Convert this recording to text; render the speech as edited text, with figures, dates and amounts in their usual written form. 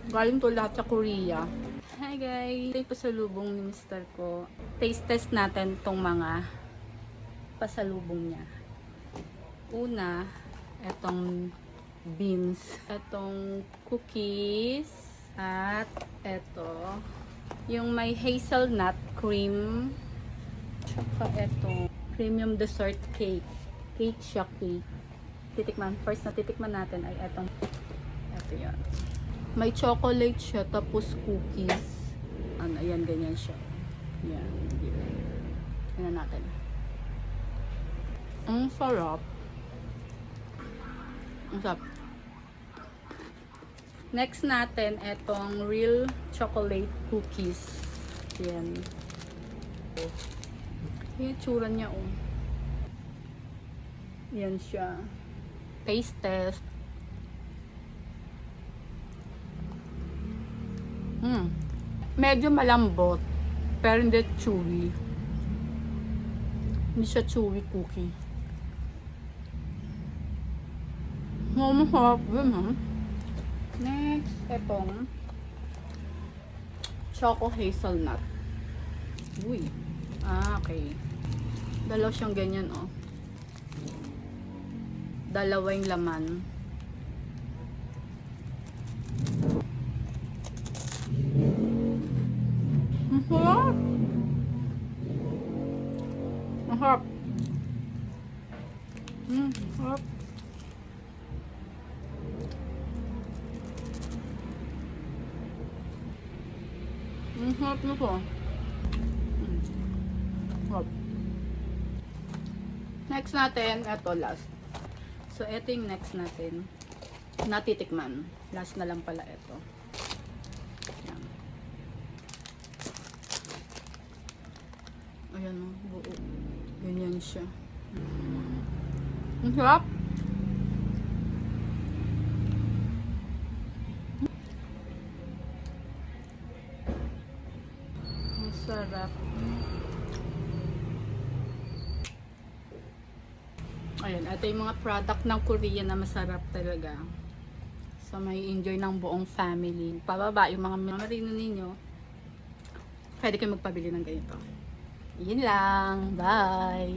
Galing to lahat sa Korea. Hi guys! Ito yung pasalubong ni Mr. ko. Taste test natin tong mga pasalubong niya. Una, etong beans. Etong cookies. At eto, yung may hazelnut cream. Tsaka etong premium dessert cake. Cake siya cake. First na titikman natin ay etong, eto yan. May chocolate siya, tapos cookies. Ano, ayan, ganyan siya. Yan. Tingnan natin. Ang sarap. Ang sarap. Next natin, etong real chocolate cookies. Yan. Yung tsura niya, oh. Yan siya. Taste test. Medyo malambot, pero hindi chewy. Hindi siya chewy cookie. Masarap din, ha? Next, etong choco hazelnut. Uy. Okay. Dalaw siyang ganyan, oh. Dalawa yung laman. Masarap. Masarap. Masarap. Masarap na to. Masarap. Next natin, eto last. So, eto yung next natin. Natitikman. Last na lang pala eto. Yan. Ayan o, buo. Ganyan siya. Ang sarap. Ang sarap. Ayan, ito yung mga product ng Korea na masarap talaga. So, may enjoy ng buong family. Pababa, yung mga marino ninyo, pwede kayo magpabili ng ganito. Yun lang. Bye!